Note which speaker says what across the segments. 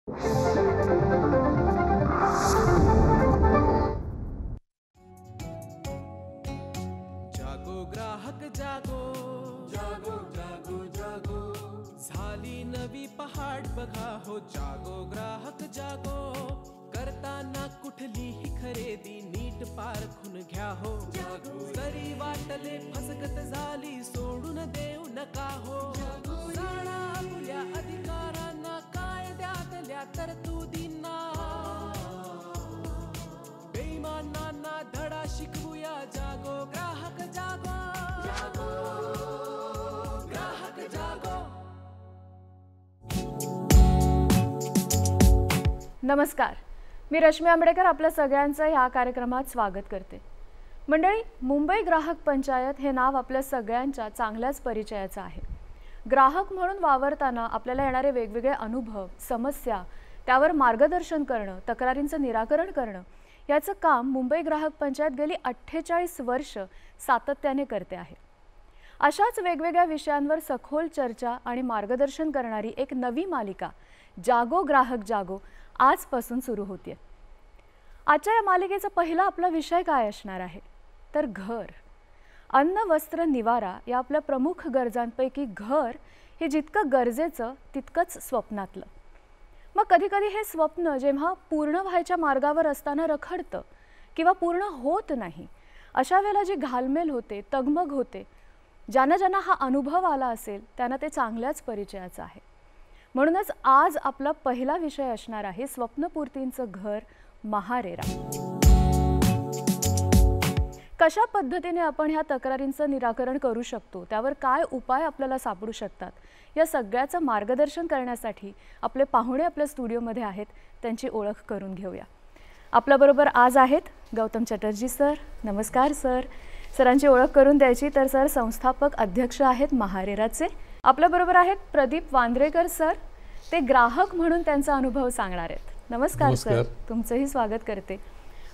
Speaker 1: जागो ग्राहक जागो, जागो जागो जागो, झाली नवी पहाट बघा हो. जागो ग्राहक जागो, करताना कुठलीही खरेदी नीट पारखून घ्या हो. जरी वाटले फसगत झाली सोडून देऊ नका हो. जाणा आपल्या अधिकारांना, कायद्यातल्या तरतुदींना, बेईमानांना धडा शिकवूया. जागो ग्राहक जागो, जागो ग्राहक जागो.
Speaker 2: नमस्कार, मी रश्मी आंबेडकर आपल्या सगळ्यांचं ह्या कार्यक्रमात स्वागत करते. मंडळी, मुंबई ग्राहक पंचायत हे नाव आपल्या सगळ्यांच्या चांगल्याच परिचयाचं आहे. ग्राहक म्हणून वावरताना आपल्याला येणारे वेगवेगळे अनुभव, समस्या, त्यावर मार्गदर्शन करणं, तक्रारींचं निराकरण करणं, याचं काम मुंबई ग्राहक पंचायत गेली 48 वर्ष सातत्याने करते आहे. अशाच वेगवेगळ्या विषयांवर सखोल चर्चा आणि मार्गदर्शन करणारी एक नवी मालिका जागो ग्राहक जागो आजपासून सुरू होते. आजच्या या मालिकेचा पहिला आपला विषय काय असणार आहे तर घर. अन्न, वस्त्र, निवारा या आपल्या प्रमुख गरजांपैकी घर हे जितकं गरजेचं तितकंच स्वप्नातलं. मग कधी कधी हे स्वप्न जेव्हा पूर्ण व्हायच्या मार्गावर असताना रखडतं किंवा पूर्ण होत नाही, अशा वेळेला जी घालमेल होते, तगमग होते, ज्यांना ज्यांना हा अनुभव आला असेल त्यांना ते चांगल्याच परिचयाचं आहे. म्हणूनच आज आपला पहिला विषय असणार आहे स्वप्नपूर्तींचं घर, महारेरा. कशा पद्धतीने आपण ह्या तक्रारींचं निराकरण करू शकतो, त्यावर काय उपाय आपल्याला सापडू शकतात, या सगळ्याचं मार्गदर्शन करण्यासाठी आपले पाहुणे आपल्या स्टुडिओमध्ये आहेत. त्यांची ओळख करून घेऊया. आपल्याबरोबर आज आहेत गौतम चटर्जी सर. नमस्कार सर. सरांची ओळख करून द्यायची तर सर संस्थापक अध्यक्ष आहेत महारेराचे. आपल्याबरोबर आहेत प्रदीप वांद्रेकर सर. ते ग्राहक म्हणून त्यांचा अनुभव सांगणार आहेत. नमस्कार सर, तुमचंही स्वागत करते.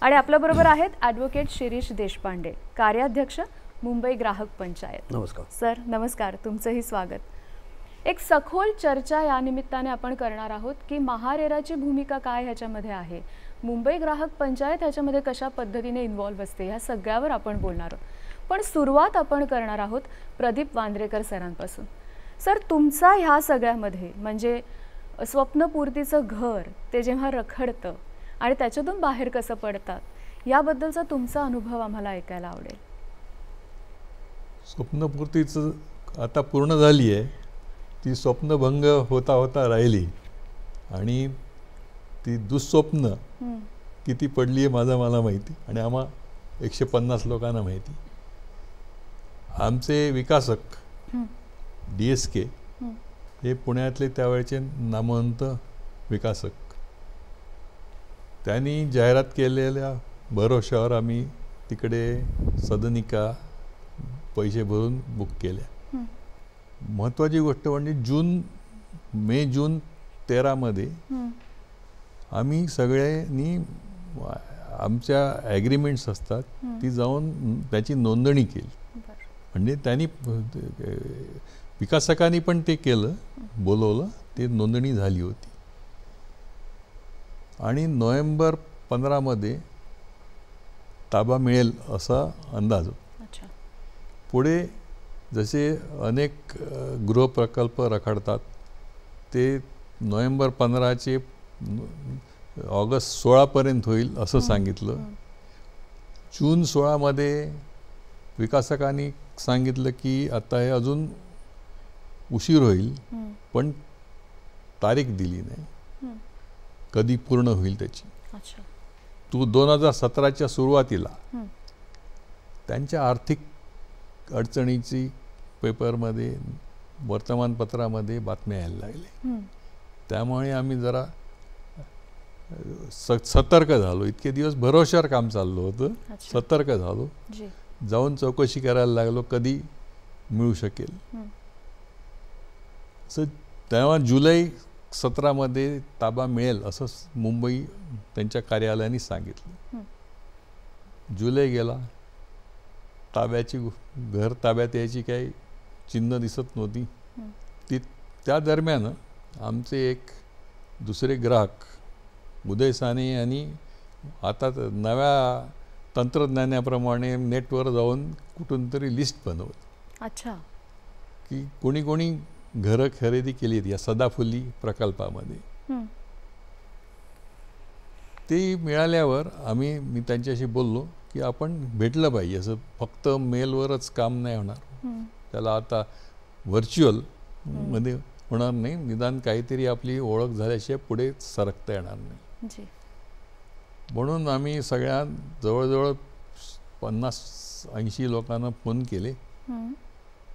Speaker 2: आणि आपल्याबरोबर आहेत ॲडव्होकेट शिरीष देशपांडे, कार्याध्यक्ष मुंबई ग्राहक पंचायत.
Speaker 3: नमस्कार
Speaker 2: सर. नमस्कार, तुमचंही स्वागत. एक सखोल चर्चा या निमित्ताने आपण करणार आहोत की महारेराची भूमिका काय ह्याच्यामध्ये आहे, मुंबई ग्राहक पंचायत ह्याच्यामध्ये कशा पद्धतीने इन्व्हॉल्व्ह असते, ह्या सगळ्यावर आपण बोलणार आहोत. पण सुरुवात आपण करणार आहोत प्रदीप वांद्रेकर सरांपासून. सर, तुमचा ह्या सगळ्यामध्ये म्हणजे स्वप्नपूर्तीचं घर ते जेव्हा रखडतं आणि त्याच्यातून बाहेर कसं पडतात, याबद्दलचा तुमचा अनुभव आम्हाला ऐकायला आवडेल.
Speaker 3: स्वप्नपूर्तीचं आता पूर्ण झाली आहे, ती स्वप्नभंग होता होता राहिली आणि ती दुःस्वप्न किती पडली आहे मला माहिती आणि आम्हा 150 लोकांना माहिती. आमचे विकासक DSK हे पुण्यातले त्यावेळेचे नामवंत विकासक, त्यांनी जाहिरात केलेल्या भरोश्यावर आम्ही तिकडे सदनिका पैसे भरून बुक केल्या. महत्त्वाची गोष्ट म्हणजे मे जून 13 आम्ही सगळ्यांनी आमच्या ॲग्रीमेंट्स असतात ती जाऊन त्याची नोंदणी केली. म्हणजे त्यांनी विकासकांनी पण ते केलं, बोलवलं, ते नोंदणी झाली होती. आणि नोव्हेंबर 15 ताबा मिळेल असा अंदाज होता. पुढे जसे अनेक गृहप्रकल्प रखडतात, ते नोव्हेंबर 15 ऑगस्ट 16 होईल असं सांगितलं. जून 16 विकासकांनी सांगितलं की आता हे अजून उशीर होईल, पण तारीख दिली नाही कधी पूर्ण होईल त्याची. 2017च्या सुरुवातीला त्यांच्या आर्थिक अडचणीची पेपरमध्ये, वर्तमानपत्रामध्ये बातम्या यायला लागल्या. त्यामुळे आम्ही जरा सतर्क झालो. इतके दिवस भरोश्यावर काम चाललं होतं, सतर्क झालो, जाऊन चौकशी करायला लागलो कधी मिळू शकेल. तेव्हा जुलै 17 ताबा मिळेल असं मुंबई त्यांच्या कार्यालयाने सांगितलं. जुलै गेला, घर ताब्यात यायची काही चिन्ह दिसत नव्हती. त्या दरम्यान आमचे एक दुसरे ग्राहक उदय साने यांनी आता नव्या तंत्रज्ञानाप्रमाणे नेटवर जाऊन कुठून तरी लिस्ट बनवली.
Speaker 2: अच्छा.
Speaker 3: की कोणी कोणी घरं खरेदी केली या सदाफुली प्रकल्पामध्ये. ते मिळाल्यावर मी त्यांच्याशी बोललो की आपण भेटलं पाहिजे, असं फक्त मेलवरच काम नाही होणार, त्याला आता व्हर्च्युअल मध्ये होणार नाही, निदान काहीतरी आपली ओळख झाल्याशिवाय पुढे सरकता येणार नाही. म्हणून आम्ही सगळ्या जवळजवळ 50-80 लोकांना फोन केले.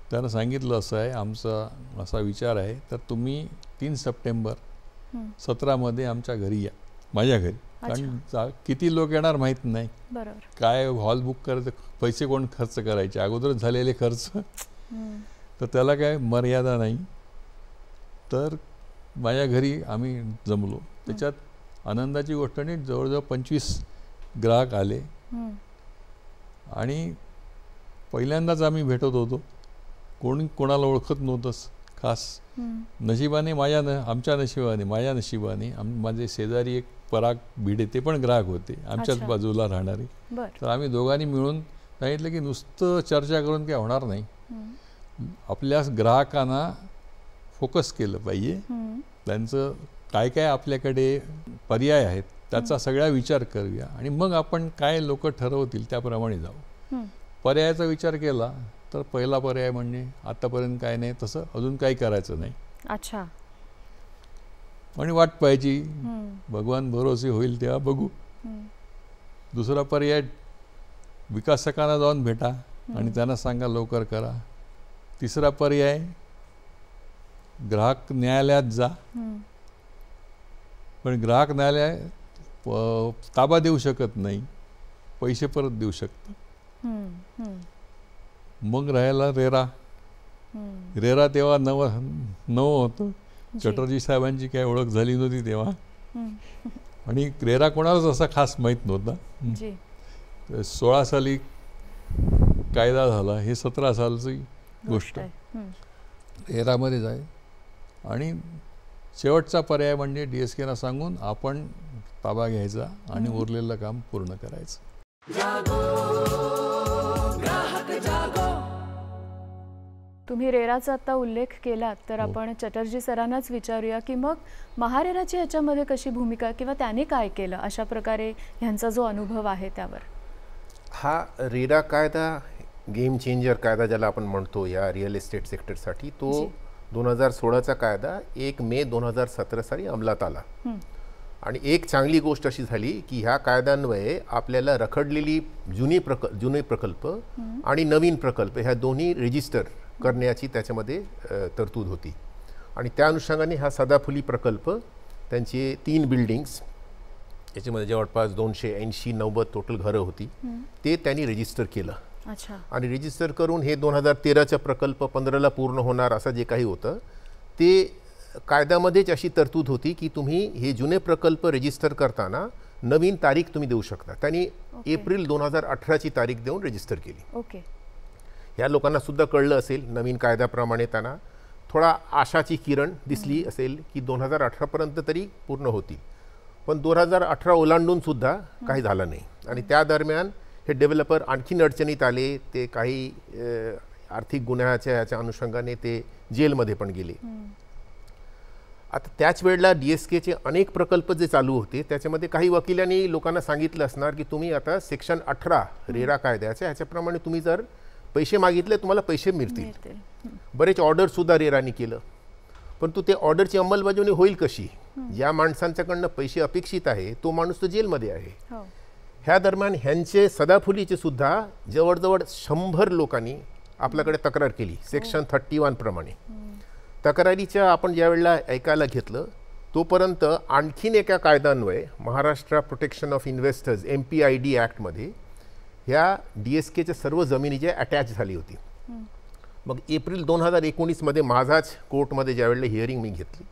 Speaker 3: त्यांना सांगितलं असं आहे, आमचा असा विचार आहे, तर तुम्ही 3 सप्टेंबर 17 आमच्या घरी या, माझ्या घरी. कारण किती लोक येणार माहीत नाही, काय हॉल बुक करायचं, पैसे कोण खर्च करायचे, अगोदरच झालेले खर्च, तर त्याला काय मर्यादा नाही. तर माझ्या घरी आम्ही जमलो. त्याच्यात आनंदाची गोष्ट नाही, जवळजवळ 25 ग्राहक आले आणि पहिल्यांदाच आम्ही भेटत होतो, कोणी कोणाला ओळखत नव्हतंच. खास नशिबाने आमच्या नशिबाने माझे शेजारी एक पराग भिडे, ते पण ग्राहक होते आमच्याच बाजूला राहणारे. तर आम्ही दोघांनी मिळून सांगितलं की नुसतं चर्चा करून काय होणार नाही, आपल्या ग्राहकांना फोकस केलं पाहिजे, त्यांचं काय काय आपल्याकडे पर्याय आहेत त्याचा सगळा विचार करूया आणि मग आपण काय लोक ठरवतील त्याप्रमाणे जाऊ. पर्यायाचा विचार केला तर पहिला पर्याय म्हणजे आतापर्यंत काय नाही तसं अजून काही करायचं नाही.
Speaker 2: अच्छा.
Speaker 3: आणि वाट पाहायची, भगवान भरोसे होईल तेव्हा बघू. दुसरा पर्याय विकासकांना जाऊन भेटा आणि त्यांना सांगा लवकर करा. तिसरा पर्याय ग्राहक न्यायालयात जा, पण ग्राहक न्यायालय ताबा देऊ शकत नाही, पैसे परत देऊ शकतं. मग राहायला रेरा तेव्हा नवं होतं, चटर्जी साहेबांची काही ओळख झाली नव्हती तेव्हा, आणि रेरा कोणालाच असा खास माहीत नव्हता. 16 साली कायदा झाला, हे 17 सालची गोष्ट. रेरामध्ये जाय आणि शेवटचा पर्याय म्हणजे DSKना सांगून आपण ताबा घ्यायचा आणि उरलेलं काम पूर्ण करायचं.
Speaker 2: तुम्ही रेराचा आता उल्लेख केलात तर आपण चटर्जी सरांनाच विचारूया की मग महारेराची याच्यामध्ये कशी भूमिका किंवा त्यांनी काय केलं, अशा प्रकारे ह्यांचा जो अनुभव आहे त्यावर.
Speaker 4: हा रेरा कायदा गेम चेंजर कायदा ज्याला आपण म्हणतो या रिअल एस्टेट सेक्टरसाठी, तो 2016चा कायदा 1 मे 2017 साली अंमलात आला. आणि एक चांगली गोष्ट अशी झाली की ह्या कायद्यान्वये आपल्याला रखडलेली जुने प्रकल्प आणि नवीन प्रकल्प ह्या दोन्ही रजिस्टर करण्याची त्याच्यामध्ये तरतूद होती. आणि त्या अनुषंगाने हा सदाफुली प्रकल्प त्यांचे 3 बिल्डिंग्स, याच्यामध्ये जवळपास 280-90 टोटल घरं होती, ते त्यांनी रजिस्टर केलं. आणि रजिस्टर करून हे 2013चा प्रकल्प 15ला पूर्ण होणार असं जे काही होतं ते कायद्यामध्येच अशी तरतूद होती की तुम्ही हे जुने प्रकल्प रजिस्टर करताना नवीन तारीख तुम्ही देऊ शकता. त्यांनी एप्रिल 2018ची तारीख देऊन रजिस्टर केली. ह्या लोकांना सुद्धा कळलं असेल, नवीन कायद्याप्रमाणे त्यांना थोडा आशाची किरण दिसली असेल की 2018पर्यंत तरी पूर्ण होतील, पण 2018 ओलांडून सुद्धा काही झालं नाही. आणि त्या दरम्यान हे डेव्हलपर आणखीन अडचणीत आले, ते काही आर्थिक गुन्ह्याच्या ह्याच्या अनुषंगाने ते जेलमध्ये पण गेले. आता त्याच वेळेला DSKचे अनेक प्रकल्प जे चालू होते त्याच्यामध्ये काही वकिलांनी लोकांना सांगितलं असणार की तुम्ही आता सेक्शन 18 रेरा कायद्याच्या ह्याच्याप्रमाणे तुम्ही जर पैसे मागितले तुम्हाला पैसे मिळतील. बरेच ऑर्डरसुद्धा रेराने केलं, परंतु ते ऑर्डरची अंमलबजावणी होईल कशी, ज्या माणसांच्याकडनं पैसे अपेक्षित आहे तो माणूस तो जेलमध्ये आहे. ह्या दरम्यान ह्यांचे सदाफुलीचे सुद्धा जवळजवळ 100 लोकांनी आपल्याकडे तक्रार केली सेक्शन 31 प्रमाणे. तक्रारीच्या आपण ज्या वेळेला ऐकायला घेतलं तोपर्यंत आणखीन एका कायद्यान्वये Maharashtra protection of investors MPID ॲक्टमध्ये ह्या DSKच्या सर्व जमिनी ज्या अटॅच झाली होती. मग एप्रिल 2019मध्ये माझाच कोर्टमध्ये ज्या वेळेला हिअरिंग मी घेतली,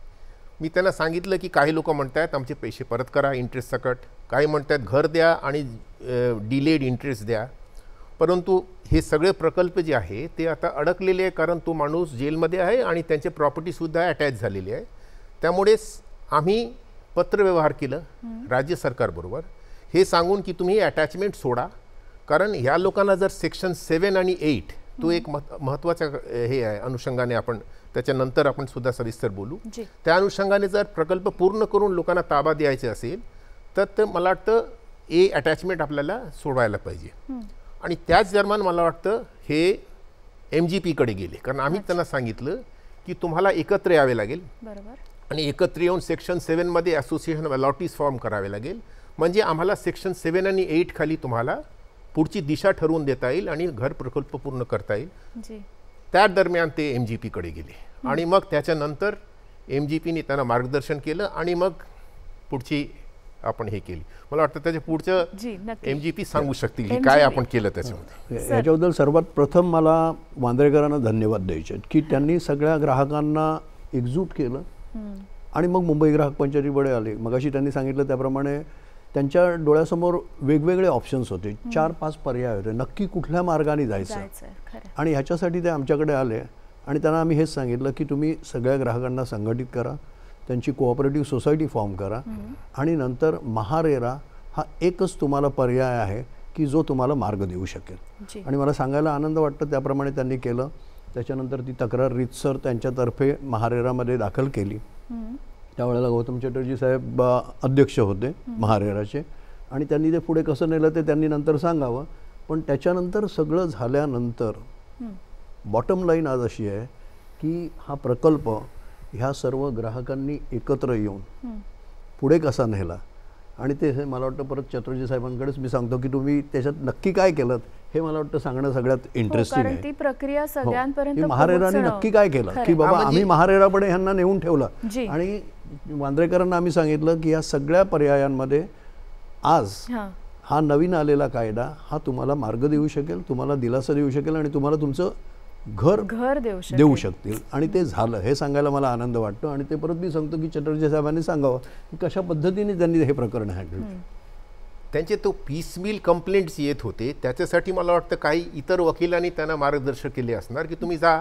Speaker 4: मी त्यांना सांगितलं की काही लोक म्हणतात आमचे पैसे परत करा इंटरेस्ट सकट, काही म्हणतात घर द्या आणि डिलेड इंटरेस्ट द्या, परंतु हे सगळे प्रकल्प जे आहे ते आता अडकलेले आहे कारण तो माणूस जेलमध्ये आहे आणि त्यांचे प्रॉपर्टीसुद्धा अटॅच झालेली आहे. त्यामुळे आम्ही पत्रव्यवहार केलं राज्य सरकारबरोबर, हे सांगून की तुम्ही अटॅचमेंट सोडा, कारण ह्या लोकांना जर सेक्शन 7 आणि 8 तो एक महत्त्वाचा हे आहे अनुषंगाने, आपण त्याच्यानंतर आपण सुद्धा सविस्तर बोलू. त्या अनुषंगाने जर प्रकल्प पूर्ण करून लोकांना ताबा द्यायचे असेल तर मला वाटतं अटॅचमेंट आपल्याला सोडवायला पाहिजे. आणि त्याच दरम्यान मला वाटतं हे MGP कडे गेले, कारण आम्ही त्यांना सांगितलं की तुम्हाला एकत्र यावे लागेल आणि एकत्र येऊन सेक्शन 7 मध्ये असोसिएशन ऑफ अलॉटीज फॉर्म करावे लागेल, म्हणजे आम्हाला सेक्शन 7 आणि 8 खाली तुम्हाला पुढची दिशा ठरवून देता येईल आणि घर प्रकल्प पूर्ण करता येईल. त्या दरम्यान ते MGP कडे गेले आणि मग त्याच्यानंतर MGPने त्यांना मार्गदर्शन केलं आणि मग पुढची आपण हे केली. मला वाटतं त्याच्या पुढचं MGP सांगू शकतील की काय आपण केलं त्याच्यामध्ये.
Speaker 5: याच्याबद्दल सर्वात प्रथम मला वांद्रेकरांना धन्यवाद द्यायचे की त्यांनी सगळ्या ग्राहकांना एकजूट केलं आणि मग मुंबई ग्राहक पंचायतीकडे आले. मगाशी त्यांनी सांगितलं त्याप्रमाणे त्यांच्या डोळ्यासमोर वेगवेगळे ऑप्शन्स होते, 4-5 पर्याय होते, नक्की कुठल्या मार्गाने जायचं. आणि ह्याच्यासाठी ते आमच्याकडे आले आणि त्यांना आम्ही हेच सांगितलं की तुम्ही सगळ्या ग्राहकांना संघटित करा, त्यांची कोऑपरेटिव्ह सोसायटी फॉर्म करा आणि नंतर महारेरा हा एकच तुम्हाला पर्याय आहे की जो तुम्हाला मार्ग देऊ शकेल. आणि मला सांगायला आनंद वाटतो त्याप्रमाणे त्यांनी केलं. त्याच्यानंतर ती तक्रार रीतसर त्यांच्यातर्फे महारेरामध्ये दाखल केली. त्यावेळेला गौतम चटर्जी साहेब अध्यक्ष होते महारेराचे आणि त्यांनी ते पुढे कसं नेलं ते त्यांनी नंतर सांगावं. पण त्याच्यानंतर सगळं झाल्यानंतर बॉटम लाईन आज अशी आहे की हा प्रकल्प ह्या सर्व ग्राहकांनी एकत्र येऊन पुढे कसा नेला. आणि ते मला वाटतं परत चटर्जी साहेबांकडेच मी सांगतो की तुम्ही त्याच्यात नक्की काय केलं हे मला वाटतं सांगणं सगळ्यात इंटरेस्टिंग आहे.
Speaker 2: ती प्रक्रिया सगळ्यांपर्यंत
Speaker 5: महारेराने नक्की काय केलं की बाबा आम्ही महारेराकडे ह्यांना नेऊन ठेवलं आणि वांद्रेकरांना आम्ही सांगितलं की या सगळ्या पर्यायांमध्ये आज हा नवीन आलेला कायदा हा तुम्हाला मार्ग देऊ शकेल, तुम्हाला दिलासा देऊ शकेल आणि तुम्हाला तुमचं घर देऊ शकतील. आणि ते झालं हे सांगायला मला आनंद वाटतो. आणि ते परत मी सांगतो की चटर्जी साहेबांनी सांगावं की कशा पद्धतीने त्यांनी हे प्रकरण हँडल केलं.
Speaker 4: त्यांचे तो पीसमिल कंप्लेंट्स येत होते, त्याच्यासाठी मला वाटतं काही इतर वकिलांनी त्यांना मार्गदर्शन केले असणार की तुम्ही जा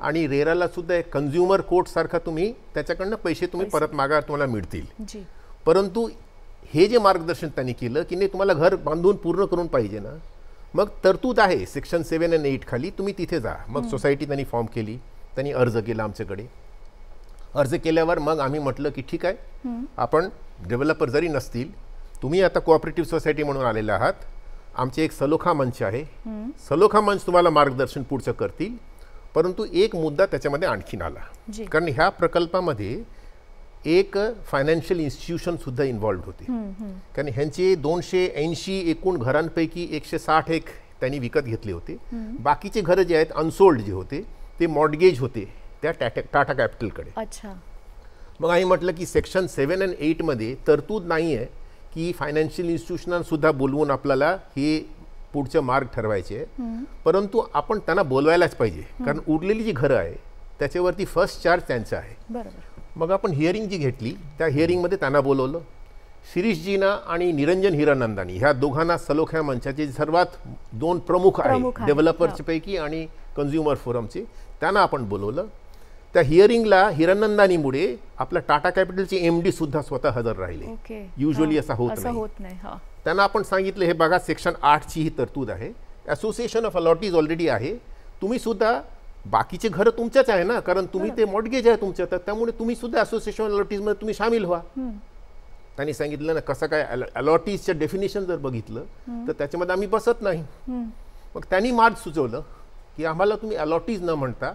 Speaker 4: आणि रेराला सुद्धा एक कन्झ्युमर कोर्ट सारखा तुम्ही त्याच्याकडनं पैसे तुम्ही परत मागा, तुम्हाला मिळतील. परंतु हे जे मार्गदर्शन त्यांनी केलं की नाही तुम्हाला घर बांधून पूर्ण करून पाहिजे ना, मग तरतूद आहे सेक्शन 7 आणि 8 खाली, तुम्ही तिथे जा. मग सोसायटी त्यांनी फॉर्म केली, त्यांनी अर्ज केला आमच्याकडे. अर्ज केल्यावर मग आम्ही म्हटलं की ठीक आहे, आपण डेव्हलपर जरी नसतील, तुम्ही आता कोऑपरेटिव्ह सोसायटी म्हणून आलेले आहात, आमचे एक सलोखा मंच आहे, सलोखा मंच तुम्हाला मार्गदर्शन पुढचं करतील. परंतु एक मुद्दा त्याच्यामध्ये आणखीन आला, कारण ह्या प्रकल्पामध्ये एक फायनान्शियल इन्स्टिट्यूशन सुद्धा इन्व्हॉल्व्ड होते. कारण ह्यांचे 280 एकूण घरांपैकी 160 एक त्यांनी विकत घेतले होते. बाकीचे घरं जे आहेत अनसोल्ड जे होते ते मॉर्टगेज होते त्या टाटा कॅपिटलकडे. मग आम्ही म्हटलं की सेक्शन 7 आणि 8 मध्ये तरतूद नाही आहे की फायनान्शियल इन्स्टिट्यूशनसुद्धा बोलवून आपल्याला हे पुढचं मार्ग ठरवायचे आहे, परंतु आपण त्यांना बोलवायलाच पाहिजे, कारण उरलेली जी घरं आहे त्याच्यावरती फर्स्ट चार्ज त्यांचा आहे. मग आपण हिअरिंग जी घेतली त्या हिअरिंगमध्ये त्यांना बोलवलं. शिरीषजीना आणि निरंजन हिरानंदानी ह्या दोघांना सलोख्या मंचाचे सर्वात 2 प्रमुख आहे डेव्हलपर्सच्या पैकी आणि कन्झ्युमर फोरमचे, त्यांना आपण बोलवलं. त्या हिअरिंगला हिरानंदानीमुळे आपला टाटा कॅपिटलचे MD सुद्धा स्वतः हजर राहिले. युजली असा होत नाही. त्यांना आपण सांगितलं हे बघा सेक्शन 8 ची ही तरतूद आहे, असोसिएशन ऑफ अलॉटीज ऑलरेडी आहे, तुम्ही सुद्धा बाकीचे घर तुमच्याच आहे ना, कारण तुम्ही ते मॉर्टगेज आहे तुमच्या, तर त्यामुळे तुम्ही सुद्धा असोसिएशन अलॉटीजमध्ये तुम्ही सामील व्हा. त्यांनी सांगितलं ना कसं काय अलॉटीजचं डेफिनेशन जर बघितलं तर त्याच्यामध्ये आम्ही बसत नाही. मग त्यांनी मार्ग सुचवलं की आम्हाला तुम्ही अलॉटीज न म्हणता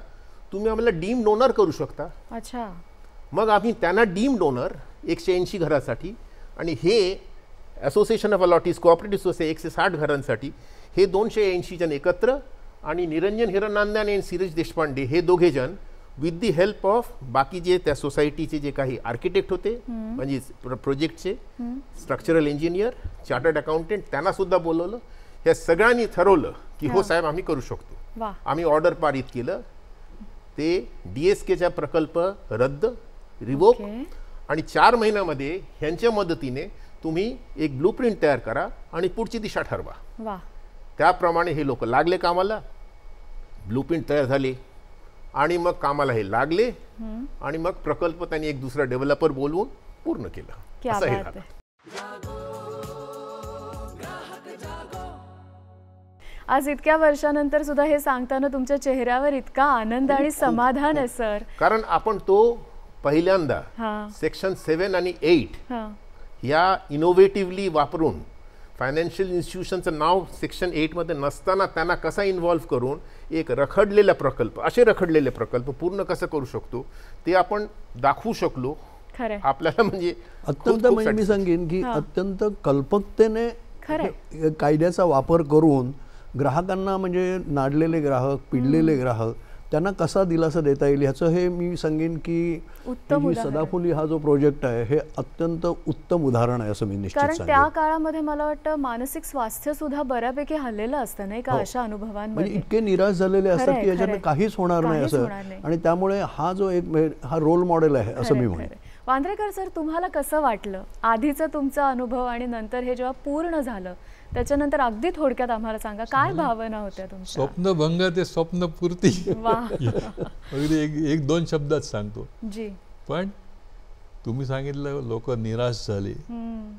Speaker 4: तुम्ही आम्हाला डीम डोनर करू शकता. मग आम्ही त्यांना डीम डोनर 180 घरासाठी आणि हे association of allottees cooperative society 160 घरांसाठी हे 280 जण एकत्र आणि निरंजन हिरानंदानी आणि सिरीज देशपांडे हे दोघे जण विथ दी हेल्प ऑफ बाकी जे त्या सोसायटीचे जे काही आर्किटेक्ट होते म्हणजे प्रोजेक्टचे स्ट्रक्चरल इंजिनियर, चार्टर्ड अकाउंटंट, त्यांना सुद्धा बोलवलं. ह्या सगळ्यांनी ठरवलं की हो साहेब आम्ही करू शकतो. आम्ही ऑर्डर पारित केलं. ते DSKचा प्रकल्प रद्द, रिवोक आणि 4 महिन्यामध्ये ह्यांच्या मदतीने तुम्ही एक ब्लूप्रिंट तयार करा आणि पुढची दिशा ठरवा. त्याप्रमाणे हे लोक लागले कामाला. ब्लूप्रिंट तयार झाले आणि मग कामाला हे लागले आणि मग प्रकल्प त्यांनी एक दुसरा डेव्हलपर बोलवून पूर्ण केलं.
Speaker 2: क्या
Speaker 4: असं हे
Speaker 2: बात
Speaker 4: झालं.
Speaker 2: आहे. आज इतक्या वर्षानंतर सुद्धा हे सांगताना तुमच्या चेहऱ्यावर इतका आनंद आणि समाधान आहे सर.
Speaker 4: कारण आपण तो पहिल्यांदा
Speaker 2: हां
Speaker 4: सेक्शन 7 आणि 8
Speaker 2: हां
Speaker 4: या इनोव्हेटिव्हली वापरून फायनान्शियल इन्स्टिट्यूशनचं नाव सेक्शन 8 मध्ये नसताना त्यांना कसा इन्व्हॉल्व्ह करून एक रखडलेला प्रकल्प, असे रखडलेले प्रकल्प पूर्ण कसं करू शकतो ते आपण दाखवू शकलो.
Speaker 2: खरंय
Speaker 4: आपल्याला म्हणजे
Speaker 5: अत्यंत म्हणजे मी सांगेन की अत्यंत कल्पकतेने
Speaker 2: खरंय.
Speaker 5: कायद्याचा वापर करून ग्राहकांना म्हणजे नाडलेले ग्राहक, पिडलेले ग्राहक त्यांना कसा दिलासा देता येईल ह्याचं हे मी सांगेन की
Speaker 2: उत्तम
Speaker 5: ही
Speaker 2: उदाहरण.
Speaker 5: सदाफुली हा जो प्रोजेक्ट आहे हे अत्यंत उत्तम उदाहरण आहे असं मी निश्चित
Speaker 2: कारण त्या
Speaker 5: सांगेन.
Speaker 2: काळामध्ये मला वाटतं मानसिक स्वास्थ्य सुद्धा बऱ्यापैकी हल्लेलं असतं नाही का अशा
Speaker 5: म्हणजे
Speaker 2: अनुभवांमध्ये.
Speaker 5: इतके निराश झालेले असतात
Speaker 2: खरंय,
Speaker 5: की याच्यानं
Speaker 2: खरंय.
Speaker 5: काहीच होणार नाही
Speaker 2: काहीच
Speaker 5: असं,
Speaker 2: होणार नाही.
Speaker 5: आणि त्यामुळे हा जो एक हा रोल मॉडेल आहे असं मी
Speaker 2: खरंय,
Speaker 5: म्हणेन.
Speaker 2: खरंय. वांद्रेकर सर, तुम्हाला कसं वाटलं आधीचा तुमचा अनुभव आणि नंतर हे जेव्हा पूर्ण झालं त्याच्यानंतर अगदी थोडक्यात आम्हाला सांगा काय भावना होत्या तुमच्या?
Speaker 3: स्वप्नभंग ते स्वप्नपूर्ती.
Speaker 2: वा
Speaker 3: अगदी एक दोन शब्दात सांगतो.
Speaker 2: जी.
Speaker 3: पण तुम्ही सांगितलं लोक निराश झाले.
Speaker 2: हम्म.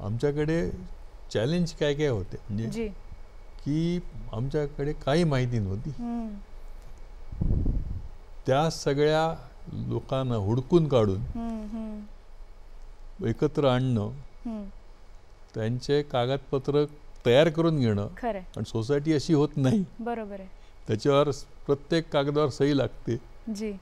Speaker 3: आमच्याकडे चॅलेंज काय काय होते म्हणजे
Speaker 2: जी.
Speaker 3: की आमच्याकडे काही माहिती नव्हती.
Speaker 2: हम्म.
Speaker 3: त्या सगळ्या लोकांना हुडकून काढून
Speaker 2: हम्म, हम्म,
Speaker 3: एकत्र आणणं,
Speaker 2: हम्म.
Speaker 3: त्यांचे कागदपत्र तयार करून घेणं.
Speaker 2: खरंय.
Speaker 3: आणि सोसायटी अशी होत नाही,
Speaker 2: बरोबर आहे.
Speaker 3: त्याच्यावर प्रत्येक कागदावर सही लागते.
Speaker 2: जी.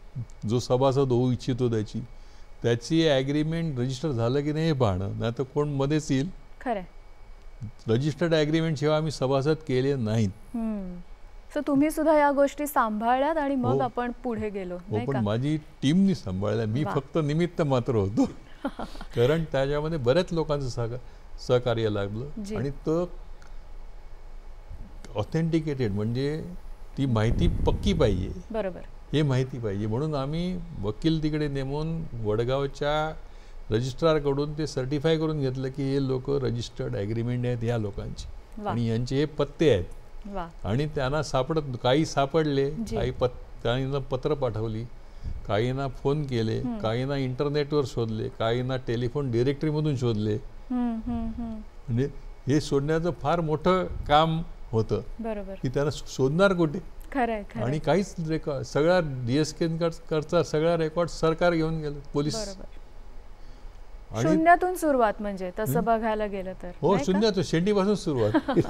Speaker 3: जो सभासद होऊ इच्छितो त्याची ॲग्रीमेंट रजिस्टर झालं की नाही हे पाहणं, नाही तर कोण मध्येच येईल.
Speaker 2: खरंय.
Speaker 3: रजिस्टर्ड ॲग्रीमेंट शिवाय आम्ही सभासद केले नाहीत.
Speaker 2: सो तुम्ही सुद्धा या गोष्टी सांभाळल्यात आणि मग
Speaker 3: हो.
Speaker 2: आपण पुढे गेलो
Speaker 3: हो,
Speaker 2: नाही
Speaker 3: पण
Speaker 2: का?
Speaker 3: माझी टीमनी सांभाळल्या, मी
Speaker 2: वा.
Speaker 3: फक्त निमित्त मात्र होतो. कारण त्याच्यामध्ये बऱ्याच लोकांचं सहकार्य लागलं.
Speaker 2: जी.
Speaker 3: आणि तो ऑथेंटिकेटेड म्हणजे ती माहिती पक्की पाहिजे,
Speaker 2: बरोबर.
Speaker 3: हे माहिती पाहिजे म्हणून आम्ही वकील तिकडे नेमून वडगावच्या रजिस्ट्रारकडून ते सर्टिफाय करून घेतलं की हे लोक रजिस्टर्ड ॲग्रीमेंट आहेत ह्या लोकांची
Speaker 2: वा.
Speaker 3: आणि यांचे हे पत्ते आहेत.
Speaker 2: वा.
Speaker 3: आणि त्यांना काही सापडले,
Speaker 2: जी.
Speaker 3: काहींना पत्र पाठवली, काहींना फोन केले, काहींना इंटरनेटवर शोधले, काहींना टेलिफोन डिरेक्टरीमधून शोधले.
Speaker 2: हम्म, हम्म, हम्म.
Speaker 3: म्हणजे हे शोधण्याचं फार मोठं काम होतं
Speaker 2: बरोबर.
Speaker 3: की त्यांना शोधणार कुठे.
Speaker 2: खरंय, खरंय.
Speaker 3: आणि काहीच रेकॉर्ड, सगळ्या DSK सगळा रेकॉर्ड सरकार घेऊन गेलं, पोलीस.
Speaker 2: बरोबर.
Speaker 3: आणि
Speaker 2: शून्यातून सुरुवात म्हणजे तसं बघायला गेलं तर
Speaker 3: हो,
Speaker 2: नाही का?
Speaker 3: शून्यातून शेंडीपासून सुरुवात.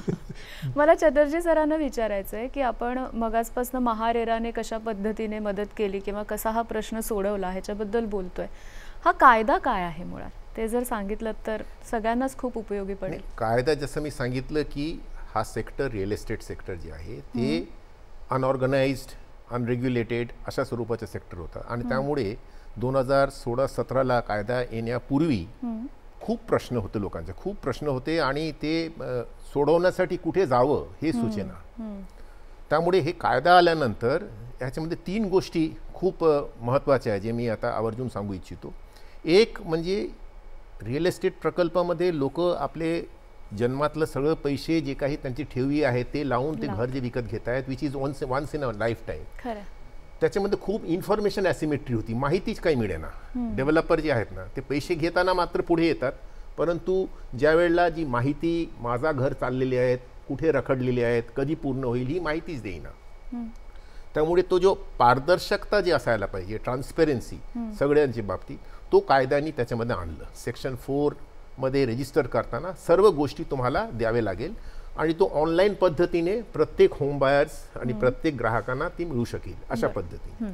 Speaker 2: मला चटर्जी सरांना विचारायचं आहे की आपण मगाचपासून महारेराने कशा पद्धतीने मदत केली किंवा कसा हा प्रश्न सोडवला ह्याच्याबद्दल बोलतोय. हा कायदा काय आहे मुळात ते जर सांगितलं तर सगळ्यांनाच खूप उपयोगी पडेल.
Speaker 4: कायदा जसं मी सांगितलं की हा सेक्टर, रिअल इस्टेट सेक्टर जे आहे ते अनऑर्गनाइज्ड, अनरेग्युलेटेड अशा स्वरूपाचं सेक्टर होतं. आणि त्यामुळे 2016-17ला कायदा येण्यापूर्वी खूप प्रश्न होते, लोकांचे खूप प्रश्न होते आणि ते सोडवण्यासाठी कुठे जावं हे सुचेना. त्यामुळे हे कायदा आल्यानंतर ह्याच्यामध्ये 3 गोष्टी खूप महत्त्वाच्या आहेत जे मी आता आवर्जून सांगू इच्छितो. एक म्हणजे रिअल इस्टेट प्रकल्पामध्ये लोक आपले जन्मातलं सगळं पैसे जे काही त्यांची ठेवी आहे ते लावून ते घर जे विकत घेत आहेत, which is once in a lifetime.
Speaker 2: खरं.
Speaker 4: त्याच्यामध्ये खूप इन्फॉर्मेशन ॲसिमेट्री होती, माहितीच काही मिळेना. डेव्हलपर जे आहेत ना ते पैसे घेताना मात्र पुढे येतात, परंतु ज्या वेळेला जी माहिती माझा घर चाललेली आहेत, कुठे रखडलेली आहेत, कधी पूर्ण होईल ही माहितीच देईना. त्यामुळे तो जो पारदर्शकता जी असायला पाहिजे, ट्रान्सपेरन्सी सगळ्यांच्या बाबतीत, तो कायद्याने त्याच्यामध्ये आणलं. सेक्शन 4 मध्ये रजिस्टर करताना सर्व गोष्टी तुम्हाला द्यावे लागेल आणि तो ऑनलाईन पद्धतीने प्रत्येक होम बायर्स आणि प्रत्येक ग्राहकांना ती मिळू शकेल अशा पद्धतीने.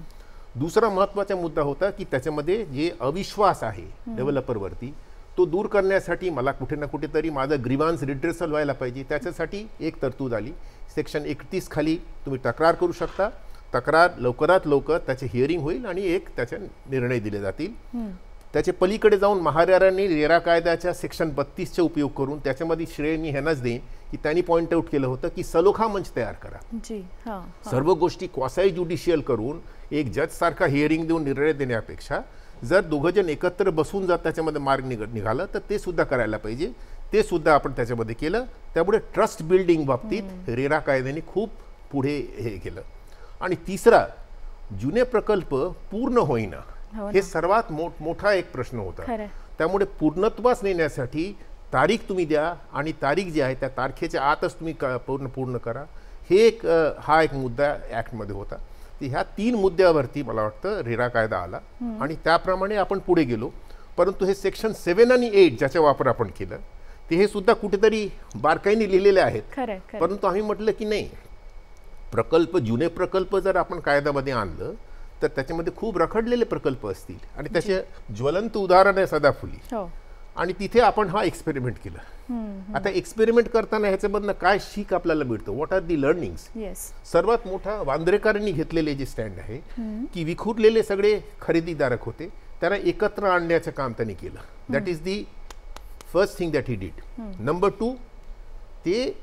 Speaker 4: दुसरा महत्त्वाचा मुद्दा होता की त्याच्यामध्ये जे अविश्वास आहे डेव्हलपरवरती तो दूर करण्यासाठी मला कुठे ना कुठेतरी माझं ग्रीवान्स रिड्रेसल व्हायला पाहिजे. त्याच्यासाठी एक तरतूद आली. सेक्शन 31 खाली तुम्ही तक्रार करू शकता. तक्रार लवकरात लवकर त्याचे हिअरिंग होईल आणि एक त्याचे निर्णय दिले जातील. त्याचे पलीकडे जाऊन महारेरांनी रेरा कायद्याच्या सेक्शन 32चा उपयोग करून त्याच्यामध्ये श्रेय मी ह्यांनाच देईन की त्यांनी पॉइंट आउट केलं होतं की सलोखा मंच तयार करा.
Speaker 2: जी. हां.
Speaker 4: सर्व गोष्टी क्वासाई ज्युडिशियल करून एक जज सारखा हिअरिंग देऊन निर्णय देण्यापेक्षा जर दोघंजण एकत्र बसून जर त्याच्यामध्ये मार्ग निघालं तर ते सुद्धा करायला पाहिजे. ते सुद्धा आपण त्याच्यामध्ये केलं. त्यामुळे ट्रस्ट बिल्डिंग बाबतीत रेरा कायद्याने खूप पुढे हे केलं. आणि तिसरा, जुने प्रकल्प पूर्ण होईना
Speaker 2: हो
Speaker 4: हे सर्वात मोठा एक प्रश्न होता.
Speaker 2: खरंय.
Speaker 4: त्यामुळे पूर्णत्वास नेण्यासाठी तारीख तुम्ही द्या आणि तारीख जी आहे त्या तारखेच्या आतच तुम्ही पूर्ण करा. हे हा एक मुद्दा ॲक्टमध्ये होता. ह्या 3 मुद्द्यावरती मला वाटतं रेरा कायदा आला आणि त्याप्रमाणे आपण पुढे गेलो. परंतु हे सेक्शन 7 आणि 8 ज्याचा वापर आपण केलं ते हे सुद्धा कुठेतरी बारकाईने लिहिलेले आहेत. परंतु आम्ही म्हटलं की नाही, जुने प्रकल्प जर आपण कायद्यामध्ये आणलं तर त्याच्यामध्ये खूप रखडलेले प्रकल्प असतील आणि त्याचे ज्वलंत उदाहरण आहे सदाफुली. आणि तिथे आपण हा एक्सपेरिमेंट केला. आता एक्सपेरिमेंट करताना ह्याच्यामधनं काय शिक आपल्याला मिळतं, व्हॉट आर दी लर्निंग्स. सर्वात मोठा वांद्रेकरांनी घेतलेले जे स्टँड आहे की विखुरलेले सगळे खरेदीदारक होते, त्यांना एकत्र आणण्याचं काम त्यांनी केलं. That is the first thing that he did. Number 2, ते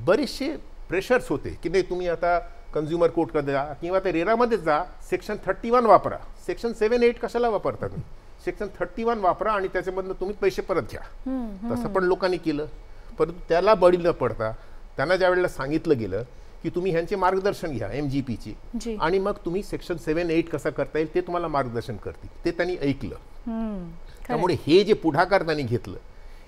Speaker 4: बरेचसे प्रेशर्स होते की नाही तुम्ही आता कन्झ्युमर कोर्टकडे जा किंवा ते रेरामध्येच जा, सेक्शन 31 वापरा. सेक्शन 7-8 कशाला वापरता तुम्ही? सेक्शन 31 वापरा आणि त्याच्यामधनं तुम्ही पैसे परत घ्या. तसं पण लोकांनी केलं. परंतु त्याला बळी न पडता त्यांना ज्या वेळेला सांगितलं गेलं की तुम्ही ह्यांचे मार्गदर्शन घ्या MGPचे आणि मग तुम्ही सेक्शन 7-8 कसं करता येईल ते तुम्हाला मार्गदर्शन करतील, ते त्यांनी ऐकलं. त्यामुळे हे जे पुढाकार त्यांनी घेतलं,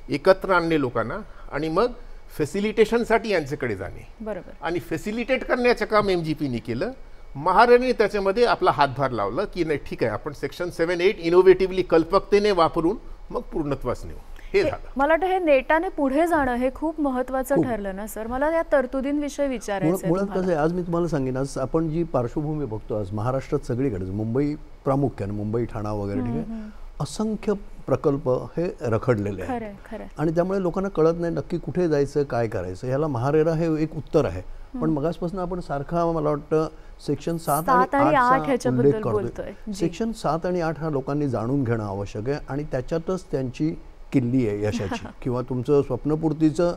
Speaker 4: एकत्र आणणे लोकांना आणि मग फॅसिलिटेशनसाठी यांच्याकडे जाणे आणि फॅसिलिटेट करण्याचं काम MGPने केलं. महाराणी त्याच्यामध्ये आपला हातभार लावला की नाही ठीक आहे, आपण सेक्शन 7-8 इनोव्हेटिव्हली कल्पकतेने वापरून मग पूर्णत्वास नेऊ. हे झालं.
Speaker 2: मला वाटतं हे नेटाने पुढे जाणं हे खूप महत्त्वाचं ठरलं ना सर. मला या तरतुदींविषयी विचारायचं.
Speaker 5: मुळात कसं आहे, आज मी तुम्हाला सांगेन, आज आपण जी पार्श्वभूमी बघतो आज महाराष्ट्रात सगळीकडे, मुंबई प्रामुख्याने, मुंबई ठाणा वगैरे ठीक आहे, असंख्य प्रकल्प हे रखडलेले आहेत आणि त्यामुळे लोकांना कळत नाही नक्की कुठे जायचं, काय करायचं. ह्याला महारेरा हे एक उत्तर आहे. पण मगासपासून आपण सारखा मला वाटतं सेक्शन 7 आणि 8चा उल्लेख करतोय. सेक्शन 7 आणि 8 हा लोकांनी जाणून घेणं आवश्यक आहे आणि त्याच्यातच त्यांची किल्ली आहे यशाची किंवा तुमचं स्वप्नपूर्तीचं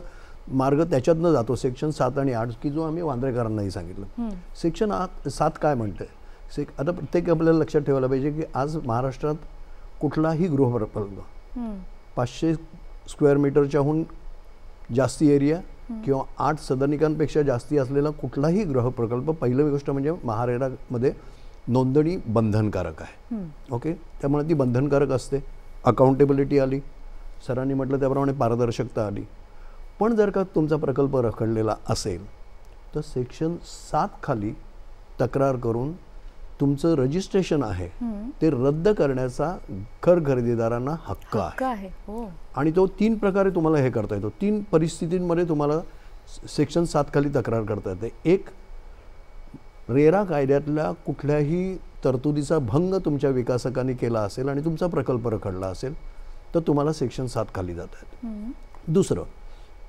Speaker 5: मार्ग त्याच्यातनं जातो. सेक्शन 7 आणि 8 की जो आम्ही वांद्रेकरांनाही सांगितलं. सेक्शन 7 काय म्हणतंय, आता प्रत्येक आपल्याला लक्षात ठेवायला पाहिजे की आज महाराष्ट्रात कुठलाही गृहप्रकल्प 500 स्क्वेअर मीटरच्याहून जास्ती एरिया किंवा 8 सदनिकांपेक्षा जास्ती असलेला कुठलाही गृहप्रकल्प, पहिली गोष्ट म्हणजे महारेरामध्ये नोंदणी बंधनकारक आहे. ओके, त्यामुळे ती बंधनकारक असते. अकाउंटेबिलिटी आली, सरांनी म्हटलं त्याप्रमाणे पारदर्शकता आली. पण जर का तुमचा प्रकल्प रखडलेला असेल तर सेक्शन 7 खाली तक्रार करून तुमचं रजिस्ट्रेशन आहे ते रद्द करण्याचा घर खरेदीदारांना हक्क आहे. आणि तो 3 प्रकारे तुम्हाला हे करता येतो. 3 परिस्थितींमध्ये तुम्हाला सेक्शन 7 खाली तक्रार करता येते. एक, रेरा कायद्यातल्या कुठल्याही तरतुदीचा भंग तुमच्या विकासकांनी केला असेल आणि तुमचा प्रकल्प रखडला असेल तर तुम्हाला सेक्शन 7 खाली जात आहेत. दुसरं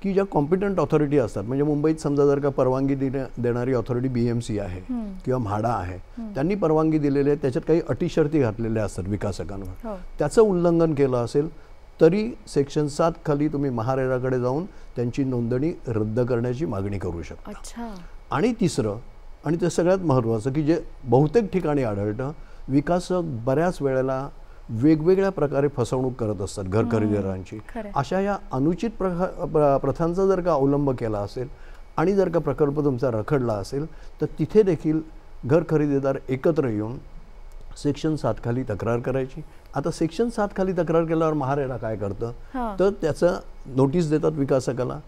Speaker 5: की ज्या कॉम्पिटंट ऑथॉरिटी असतात, म्हणजे मुंबईत समजा जर का परवानगी देणारी ऑथॉरिटी BMC आहे किंवा म्हाडा आहे, त्यांनी परवानगी दिलेली आहे, त्याच्यात काही अटी शर्ती घातलेल्या असतात विकासकांवर, त्याचं उल्लंघन केलं असेल तरी सेक्शन 7 खाली तुम्ही महारेराकडे जाऊन त्यांची नोंदणी रद्द करण्याची मागणी करू शकता. आणि तिसरं, आणि ते सगळ्यात महत्त्वाचं की जे बहुतेक ठिकाणी आढळतं, विकासक बऱ्याच वेळेला वेगवेगळ्या प्रकारे फसवणूक करत असतात घर खरेदीदारांची. अशा या अनुचित प्रथांचा जर का अवलंब केला असेल आणि जर का प्रकल्प तुमचा रखडला असेल तर तिथे देखील घर खरेदीदार एकत्र येऊन सेक्शन 7 खाली तक्रार करायची. आता सेक्शन 7 खाली तक्रार केल्यावर महारेरा काय करतं तर त्याचं नोटीस देतात विकासकाला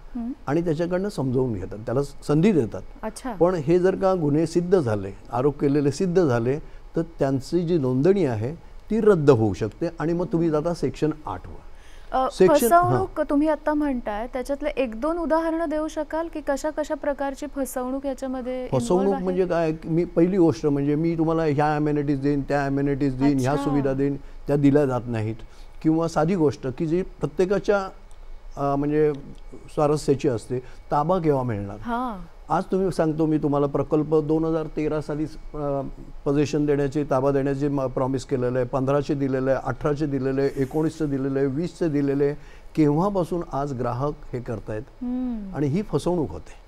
Speaker 5: आणि त्याच्याकडनं समजावून घेतात, त्याला संधी देतात. पण हे जर का गुन्हे सिद्ध झाले, आरोप केलेले सिद्ध झाले तर त्यांची जी नोंदणी आहे ती रद्द होऊ शकते आणि मग तुम्ही जाता सेक्शन 8 वर.
Speaker 2: फसवणूक तुम्ही आता म्हणताय, त्याच्यातले 1-2 उदाहरणं देऊ शकाल की कशा कशा प्रकारची फसवणूक याच्यामध्ये?
Speaker 5: फसवणूक म्हणजे काय, मी पहिली गोष्ट म्हणजे मी तुम्हाला ह्या अमेनिटीज देईन, त्या अमेनिटीज देईन, ह्या सुविधा देईन, त्या दिल्या जात नाहीत. किंवा साधी गोष्ट की जी प्रत्येकाच्या म्हणजे स्वारस्याची असते, ताबा केव्हा मिळणार. आज तुम्ही सांगतो मी तुम्हाला प्रकल्प 2013 साली पोझिशन देण्याचे, ताबा देण्याचे प्रॉमिस केलेलं आहे, 15चे दिलेलं आहे, 18चे दिलेलं आहे, 19चे दिलेलं आहे, 20चे दिलेलं आहे. केव्हापासून आज ग्राहक हे करतायत आणि ही फसवणूक होते.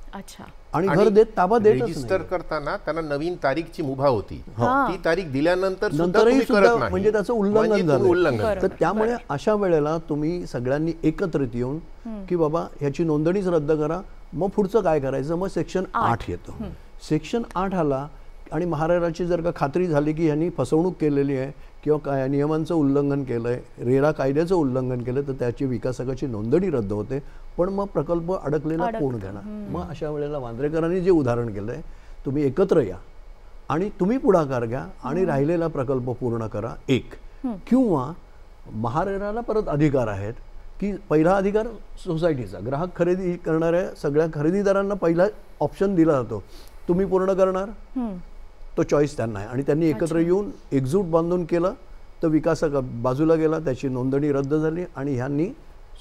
Speaker 5: आणि घर देत ताबा देत
Speaker 4: रजिस्टर करताना त्यांना नवीन तारीखची मुभा होती, ती तारीख दिल्यानंतर
Speaker 5: म्हणजे त्याचं उल्लंघन झालं. तर त्यामुळे अशा वेळेला तुम्ही सगळ्यांनी एकत्रित येऊन की बाबा ह्याची नोंदणीच रद्द करा, मग पुढचं काय करायचं, मग सेक्शन 8 येतं. सेक्शन 8 आला आणि महारेराची जर का खात्री झाली की ह्यांनी फसवणूक केलेली आहे किंवा काय नियमांचं उल्लंघन केलं आहे, रेरा कायद्याचं उल्लंघन केलं तर त्याची विकासकाची नोंदणी रद्द होते, पण मग प्रकल्प अडकलेला कोण घेणार? मग अशा वेळेला वांद्रेकरांनी जे उदाहरण केलं आहे, तुम्ही एकत्र या आणि तुम्ही पुढाकार घ्या आणि राहिलेला प्रकल्प पूर्ण करा एक, किंवा महारेराला परत अधिकार आहेत की पहिला अधिकार सोसायटीचा, ग्राहक खरेदी करणाऱ्या सगळ्या खरेदीदारांना पहिला ऑप्शन दिला जातो, तुम्ही पूर्ण करणार, तो चॉईस त्यांना आहे. आणि त्यांनी एकत्र येऊन एकजूट बांधून केलं तर विकासक बाजूला गेला, त्याची नोंदणी रद्द झाली आणि ह्यांनी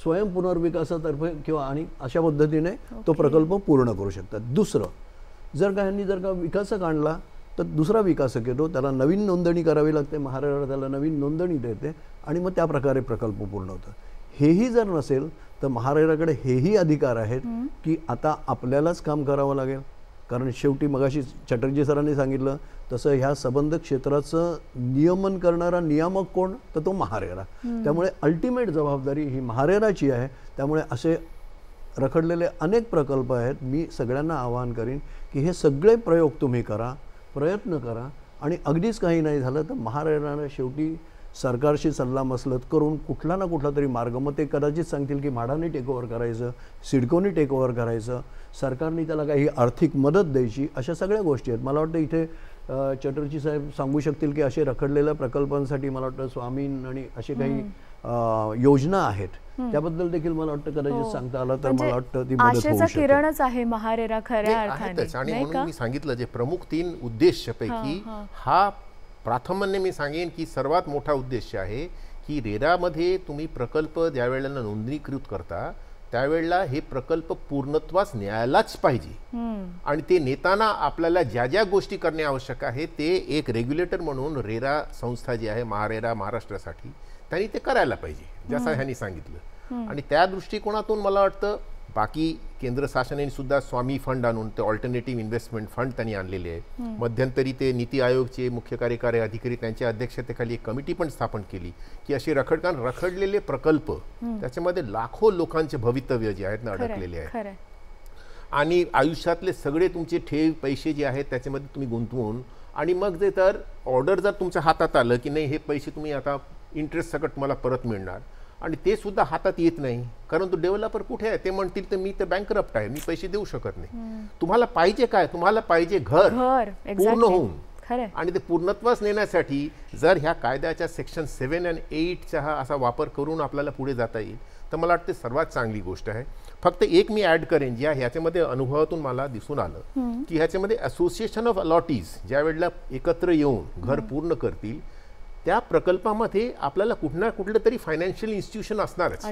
Speaker 5: स्वयं पुनर्विकासातर्फे किंवा आणि अशा पद्धतीने तो प्रकल्प पूर्ण करू शकतात. दुसरं, जर का ह्यांनी जर का विकासक आणला तर दुसरा विकासक येतो, त्याला नवीन नोंदणी करावी लागते, महारेरा त्याला नवीन नोंदणी देते आणि मग त्या प्रकारे प्रकल्प पूर्ण होतं. हेही जर नसेल तर महारेराकडे हेही अधिकार आहेत की आता आपल्यालाच काम करावं लागेल, कारण शेवटी मगाशी चटर्जी सरांनी सांगितलं तसं ह्या संबंध क्षेत्राचं नियमन करणारा नियामक कोण, तर तो महारेरा. त्यामुळे अल्टिमेट जबाबदारी ही महारेराची आहे. त्यामुळे असे रखडलेले अनेक प्रकल्प आहेत. मी सगळ्यांना आवाहन करीन की हे सगळे प्रयोग तुम्ही करा, प्रयत्न करा आणि अगदीच काही नाही झालं तर महारेरानं शेवटी सरकारशी सल्लामसलत करून कुठला ना कुठला तरी मार्ग, मग ते कदाचित सांगतील की म्हाडाने टेक ओव्हर करायचं, सिडकोनी टेक ओव्हर करायचं, सरकारने त्याला काही आर्थिक मदत द्यायची, अशा सगळ्या गोष्टी आहेत. मला वाटतं इथे चटर्जी साहेब सांगू शकतील की असे रखडलेल्या प्रकल्पांसाठी मला वाटतं स्वामीन आणि असे काही योजना आहेत, त्याबद्दल देखील मला वाटतं कदाचित सांगता आलं तर मला वाटतं ती मदत होऊ
Speaker 2: आशेचा
Speaker 5: शकते.
Speaker 2: किरणच आहे महारेरा खऱ्या अर्थाने,
Speaker 4: आणि
Speaker 2: नाही
Speaker 4: म्हणून
Speaker 2: का?
Speaker 4: मी सांगितलं जे प्रमुख 3 उद्देशापैकी हा प्राथम्याने मी सांगेन की सर्वात मोठा उद्देश आहे की रेरामध्ये तुम्ही प्रकल्प ज्यावेळेला नोंदणीकृत करता त्यावेळेला हे प्रकल्प पूर्णत्वास न्यायलाच पाहिजे आणि ते नेताना आपल्याला ज्या ज्या गोष्टी करणे आवश्यक आहे ते एक रेग्युलेटर म्हणून रेरा संस्था जी आहे महारेरा महाराष्ट्रासाठी त्यांनी ते करायला पाहिजे जसं ह्यांनी सांगितलं. आणि त्या दृष्टिकोनातून मला वाटतं बाकी केंद्र शासनाने सुद्धा स्वामी फंड आणून ते ऑल्टरनेटिव्ह इन्व्हेस्टमेंट फंड त्यांनी आणलेले आहे. मध्यंतरी ते नीती आयोगचे मुख्य कार्यकारी अधिकारी त्यांच्या अध्यक्षतेखाली एक कमिटी पण स्थापन केली की असे रखडलेले प्रकल्प त्याच्यामध्ये लाखो लोकांचे भवितव्य जे आहेत ना अडकलेले आहेत आणि आयुष्यातले सगळे तुमचे ठेव पैसे जे आहेत त्याच्यामध्ये तुम्ही गुंतवून आणि मग जे तर ऑर्डर जर तुमच्या हातात आलं की नाही हे पैसे तुम्ही आता इंटरेस्ट सकट मला परत मिळणार आणि ते सुद्धा हातात येत नाही कारण तो डेव्हलपर कुठे आहे ते म्हणतील तर मी तर बँकरप्ट आहे, मी पैसे देऊ शकत नाही. तुम्हाला पाहिजे काय, तुम्हाला पाहिजे घर पूर्ण होऊन आणि ते पूर्णत्वास नेण्यासाठी जर ह्या कायद्याच्या सेक्शन 7 आणि 8चा हा असा वापर करून आपल्याला पुढे जाता येईल तर मला वाटते सर्वात चांगली गोष्ट आहे. फक्त एक मी ॲड करेन ज्या ह्याच्यामध्ये अनुभवातून मला दिसून आलं की ह्याच्यामध्ये असोसिएशन ऑफ अलॉटीज ज्या वेळेला एकत्र येऊन घर पूर्ण करतील त्या प्रकल्पामध्ये आपल्याला कुठं कुठलं तरी फायनान्शियल इन्स्टिट्यूशन असणारच.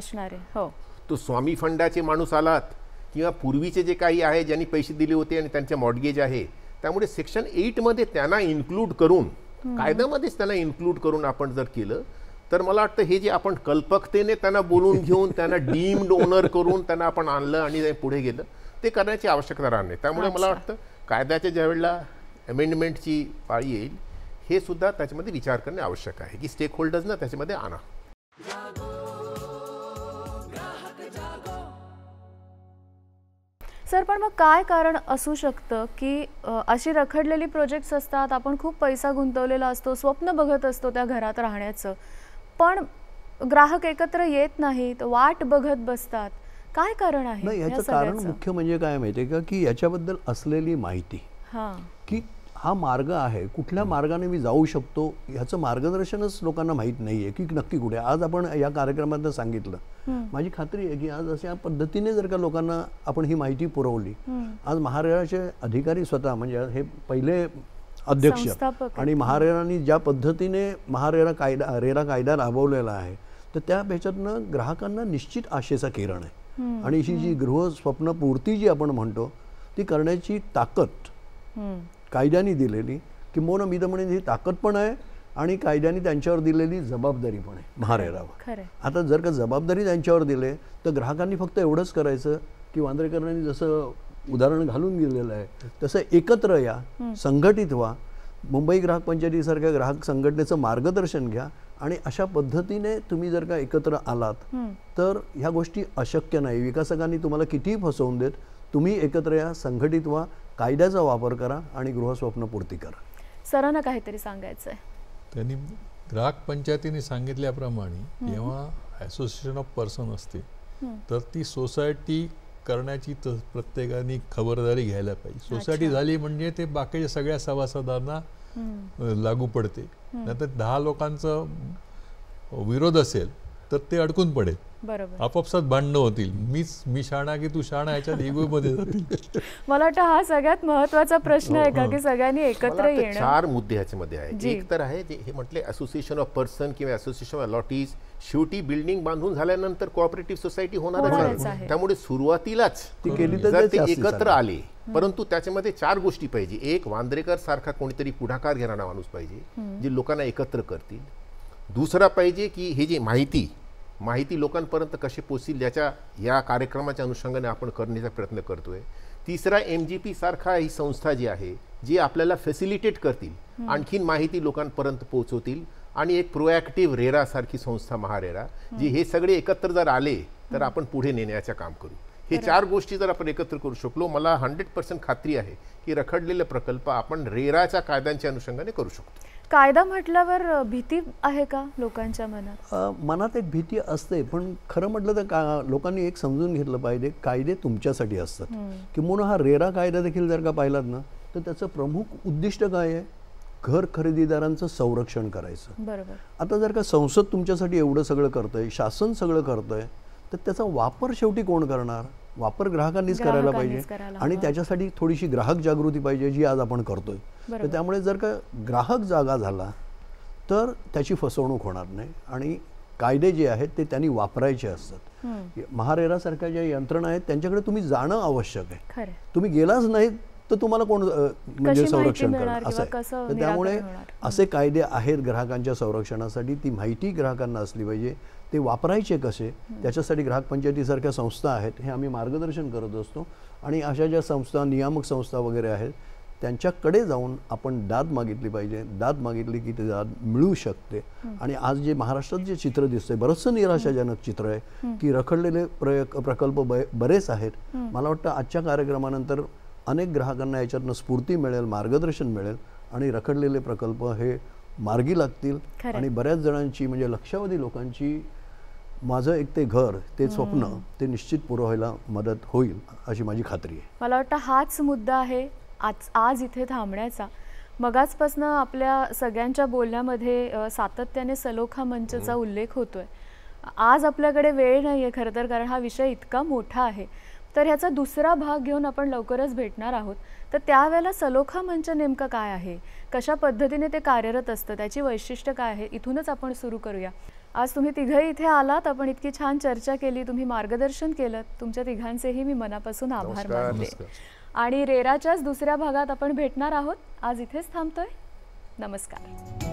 Speaker 4: तो स्वामी फंडाचे माणूस आलात किंवा पूर्वीचे जे काही आहे ज्यांनी पैसे दिले होते आणि त्यांचे मॉर्गेज आहे त्यामुळे सेक्शन 8 मध्ये त्यांना इन्क्लूड करून कायद्यामध्येच त्यांना इन्क्लूड करून आपण जर केलं तर मला वाटतं हे जे आपण कल्पकतेने त्यांना बोलून घेऊन त्यांना डीम्ड ओनर करून त्यांना आपण आणलं आणि पुढे गेलं ते करण्याची आवश्यकता राहणार नाही. त्यामुळे मला वाटतं कायद्याच्या ज्या वेळेला अमेंडमेंटची पाळी येईल हे सुद्धा त्याच्यामध्ये विचार करणे आवश्यक आहे की स्टेक होल्डर्सना त्याच्यामध्ये आणा.
Speaker 2: सर पण मग काय कारण असू शकतं की अशी रखडलेली प्रोजेक्ट्स असतात, आपण खूप पैसा गुंतवलेला असतो, स्वप्न बघत असतो त्या घरात राहण्याचं, पण ग्राहक एकत्र येत नाहीत, वाट बघत बसतात, काय कारण आहे?
Speaker 5: नाही, याचं कारण मुख्य म्हणजे काय माहिती आहे का की याच्याबद्दल असलेली माहिती की हा मार्ग आहे, कुठल्या मार्गाने मी जाऊ शकतो ह्याचं मार्गदर्शनच लोकांना माहीत नाही आहे की नक्की कुठे. आज आपण या कार्यक्रमात सांगितलं, माझी खात्री आहे की आज अशा पद्धतीने जर का लोकांना आपण ही माहिती पुरवली, आज महारेराचे अधिकारी स्वतः म्हणजे हे पहिले अध्यक्ष आणि महारेराने ज्या पद्धतीने रेरा कायदा राबवलेला आहे तर त्या ह्याच्यातनं ग्राहकांना निश्चित आशेचा किरण आहे आणि ही जी गृहस्वप्नपूर्ती जी आपण म्हणतो ती करण्याची ताकद कायद्याने दिलेली किंबहुना मी तर म्हणेन ही ताकद पण आहे आणि कायद्याने त्यांच्यावर दिलेली जबाबदारी पण आहे महारेरावर. आता जर का जबाबदारी त्यांच्यावर दिले तर ग्राहकांनी फक्त एवढंच करायचं की वांद्रेकरांनी जसं उदाहरण घालून गेलेलं आहे तसं एकत्र या, संघटित व्हा, मुंबई ग्राहक पंचायतीसारख्या ग्राहक संघटनेचं मार्गदर्शन घ्या आणि अशा पद्धतीने तुम्ही जर का एकत्र आलात तर ह्या गोष्टी अशक्य नाही. विकासकांनी तुम्हाला कितीही फसवून देत, तुम्ही एकत्र या, संघटित व्हा, कायद्याचा वापर करा आणि गृहस्वप्न पूर्ती करा.
Speaker 2: सरांना काहीतरी सांगायचं आहे.
Speaker 3: त्यांनी ग्राहक पंचायतीने सांगितल्याप्रमाणे जेव्हा असोसिएशन ऑफ पर्सन असते तर ती सोसायटी करण्याची प्रत्येकाने खबरदारी घ्यायला पाहिजे. सोसायटी झाली म्हणजे ते बाकीच्या सगळ्या सभासदांना लागू पडते. नाहीतर 10 लोकांचा विरोध असेल तर ते अडकून पडेल,
Speaker 2: बरोबर,
Speaker 3: आपापसात भांडणं होतील. मी शाणा की तू शाणा ह्याच्यात इगोमध्ये जातील.
Speaker 2: मला वाटतं हा सगळ्यात महत्त्वाचा प्रश्न आहे का की सगळ्यांनी
Speaker 4: मला
Speaker 2: एकत्र
Speaker 4: वाटतं
Speaker 2: येणं.
Speaker 4: 4 मुद्दे ह्याच्यामध्ये आहे.
Speaker 2: जी.
Speaker 4: एक तर आहे जे हे म्हटले असोसिएशन ऑफ पर्सन किंवा असोसिएशन ऑफ अलॉटीज, शेवटी बिल्डिंग बांधून झाल्यानंतर कोऑपरेटिव्ह सोसायटी
Speaker 2: होणारच
Speaker 4: होणारच
Speaker 2: आहे.
Speaker 4: आहे. त्यामुळे सुरुवातीलाच
Speaker 5: ती केली तर
Speaker 4: जर
Speaker 5: ते
Speaker 4: ते
Speaker 5: जास्ती
Speaker 4: एकत्र
Speaker 5: चालेल.
Speaker 4: आले, परंतु त्याच्यामध्ये 4 गोष्टी पाहिजे. एक, वांद्रेकर सारखा कोणीतरी पुढाकार घेणारा माणूस पाहिजे जे लोकांना एकत्र करतील. दुसरा पाहिजे की हे जी माहिती लोकांपर्यंत कशी पोहोचतील या कार्यक्रमाच्या अनुषंगाने आपण करण्याचा प्रयत्न करतोय. तिसरा, MGP सारखा ही संस्था जी आहे जी आपल्याला फॅसिलिटेट करतील, आणखीन माहिती लोकांपर्यंत पोहोचवतील. आणि एक प्रोएक्टिव्ह रेरा सारखी संस्था, महारेरा, जी हे सगळे एकत्र जर आले तर आपण पुढे नेण्याचं काम करू. हे 4 गोष्टी जर आपण एकत्र करू शकलो, मला 100% खात्री आहे की रखडलेले प्रकल्प आपण रेराच्या कायद्यांच्या अनुषंगाने करू शकतो.
Speaker 2: कायदा म्हटल्यावर भीती आहे का लोकांच्या मनात?
Speaker 5: मनात एक भीती असते, पण खरं म्हटलं तर लोकांनी एक समजून घेतलं पाहिजे, कायदे तुमच्यासाठी असतात. किंवा हा रेरा कायदा देखील जर का पाहिलात ना तर त्याचं प्रमुख उद्दिष्ट काय आहे? घर खरेदीदारांचं संरक्षण करायचं.
Speaker 2: बरोबर.
Speaker 5: आता जर का संसद तुमच्यासाठी एवढं सगळं करतंय, शासन सगळं करतंय, तर त्याचा वापर शेवटी कोण करणार? वापर ग्राहकांनीच करायला पाहिजे. आणि त्याच्यासाठी थोडीशी ग्राहक जागृती पाहिजे, जी आज आपण करतोय. तर त्यामुळे जर का ग्राहक जागा झाला तर त्याची फसवणूक होणार नाही आणि कायदे जे आहेत ते त्यांनी वापरायचे असतात. महारेरासारख्या ज्या यंत्रणा आहेत त्यांच्याकडे तुम्ही जाणं आवश्यक आहे. तुम्ही गेलाच नाही तर तुम्हाला कोण म्हणजे संरक्षण करणार असं आहे. तर त्यामुळे असे कायदे आहेत ग्राहकांच्या संरक्षणासाठी. ती माहिती ग्राहकांना असली पाहिजे. ते वापरायचे कसे, त्याच्यासाठी ग्राहक पंचायतीसारख्या संस्था आहेत, हे आम्ही मार्गदर्शन करत असतो. आणि अशा ज्या संस्था, नियामक संस्था वगैरे आहेत, त्यांच्याकडे जाऊन आपण दाद मागितली पाहिजे. दाद मागितली की ते दाद मिळू शकते. आणि आज जे महाराष्ट्रात जे चित्र दिसतंय, बरंचसं निराशाजनक चित्र आहे की रखडलेले प्रकल्प बरेच आहेत. मला वाटतं आजच्या कार्यक्रमानंतर अनेक ग्राहकांना याच्यातनं स्फूर्ती मिळेल, मार्गदर्शन मिळेल आणि रखडलेले प्रकल्प हे मार्गी लागतील. आणि बऱ्याच जणांची म्हणजे लक्षावधी लोकांची माझं एक ते घर, ते स्वप्न, ते निश्चित पुरं व्हायला मदत होईल अशी माझी खात्री आहे.
Speaker 2: मला वाटतं हाच मुद्दा आहे आज इथे थांबण्याचा. मगाचपासून आपल्या सगळ्यांच्या बोलण्यामध्ये सातत्याने सलोखा मंचचा उल्लेख होतोय. आज आपल्याकडे वेळ नाही आहे खरं तर, कारण हा विषय इतका मोठा आहे. तर ह्याचा दुसरा भाग घेऊन आपण लवकरच भेटणार आहोत. तर त्यावेळेला सलोखा मंच नेमकं काय आहे, कशा पद्धतीने ते कार्यरत असतं, त्याची वैशिष्ट्य काय आहे, इथूनच आपण सुरू करूया. आज तुम्ही तिघंही इथे आलात, आपण इतकी छान चर्चा केली, तुम्ही मार्गदर्शन केलं, तुमच्या तिघांचेही मी मनापासून आभार मानते. आणि रेराच्याच दुसऱ्या भागात आपण भेटणार आहोत. आज इथेच थांबतोय. नमस्कार.